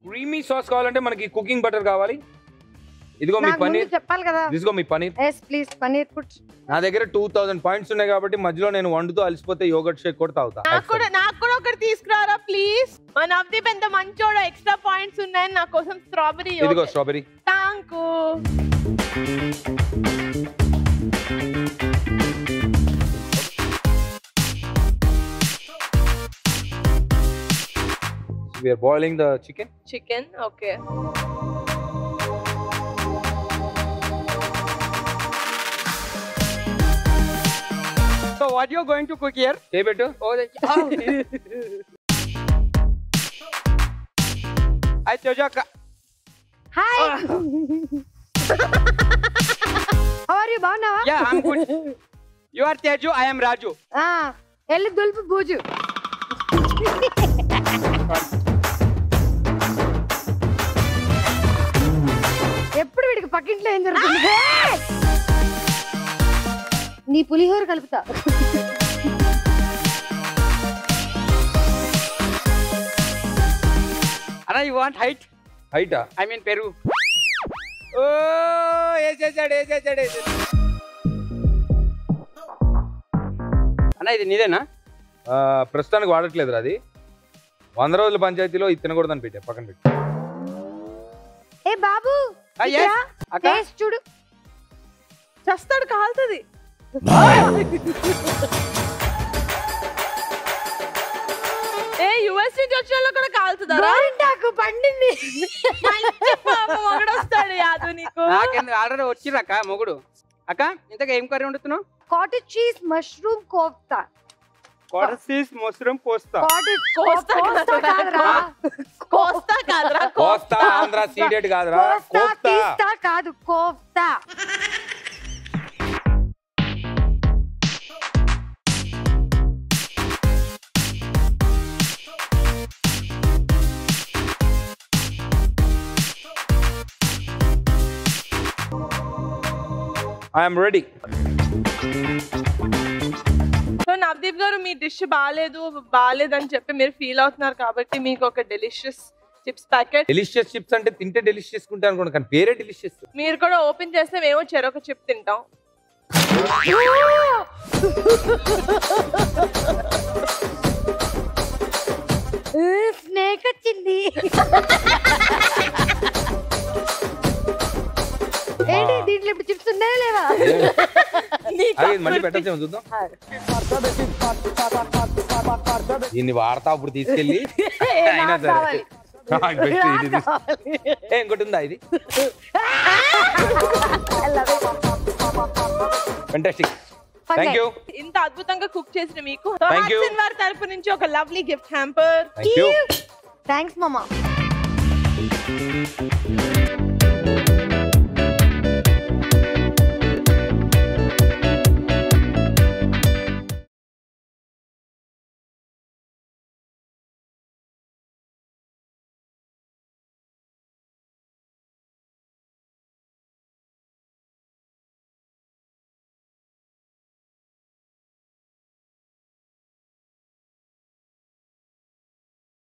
Creamy sauce కావాలంటే మనకి cooking butter కావాలి. ఇదిగో మీ పనీర్ చెప్పాలి కదా. ఇదిగో మీ paneer. yes please paneer put. నా దగ్గర 2000 పాయింట్స్ ఉన్నాయి కాబట్టి మధ్యలో నేను వండుతూ అలసిపోతే యోగర్ట్ షేక్ కూడా తాగుతా. నాకు కూడా ఒకటి తీసుకురారా ప్లీజ్. మన నవదీప్ ఎంత మంచోడు, ఎక్స్ట్రా పాయింట్స్ ఉన్నాయి నా కోసం. స్ట్రాబెరీ. ఇదిగో strawberry. Thank you. We are boiling the chicken. Okay. So what you are going to cook here? Hey betu. Oh. Hi Tejaka. hi. how are you బాగున్నావా? Yeah, I'm good. You are Teju, I am Raju. ఎల్లి దుల్పు బూజు. ఎప్పుడు వీడికి పక్కింట్లో ఏం జరుగుతుంది? నీ పులిహోర కలుపుతా. Anna, you want height? Height? I mean Peru. Oh, yes. Anna, ఇది నీదేనా? ప్రస్తుతానికి వాడట్లేదురా అది. 100 రోజుల పంచాయతీలో ఇది తినకూడదని పెట్టా, పక్కన పెట్టి. ఏ బాబు టేస్ట్ చూడు. చస్తాడు, కాలుతుంది. ఏ యుఎస్ నుంచి వచ్చిన వాళ్ళు కూడా కాలుతుందా? గోరింటాకు పండింది. మొగుడు వస్తాడు యాదు నీకు. నాకెందుకు ఆల్రెడీ వచ్చిర్రక్క మొగుడు. అక్క ఇంతగా ఏం కర్రీ వండుతున్నావు? Cottage cheese mushroom kofta. Cottage cheese mushroom Kosta. Kosta కాదురా. కోస్తా ఆంధ్ర సీడెడ్ కాదురా. కోస్తా కాదు, kofta. I am ready. So Navdeep garu మీ డిష్ బాలేదని చెప్పి మీరు ఫీల్ అవుతున్నారు కాబట్టి మీకు ఒక delicious chips packet. Delicious chips అంటే తింటే డెలిషియస్ కుంటా అనుకోండి, కానీ పేరే డెలిషియస్. మీరు కూడా ఓపెన్ చేస్తే మేము చెరొక చిప్ తింటాం. స్నేక్ వచ్చింది. ఏంటి దీంట్లో ఇప్పుడు చిప్స్ ఉన్నాయా లేవా? అది మళ్ళీ పెట్టేమో చూద్దాం. దీన్ని వాడతా అప్పుడు తీసుకెళ్ళి అయినా సరే. ఇంకోటి ఉందా ఇది? ఫెంటాస్టిక్. Thank you. ఇంత అద్భుతంగా కుక్ చేసిన మీకు హాట్సన్ వారి తరపు నుంచి ఒక లవ్లీ గిఫ్ట్ హ్యాంపర్. థ్యాంక్స్ మామా.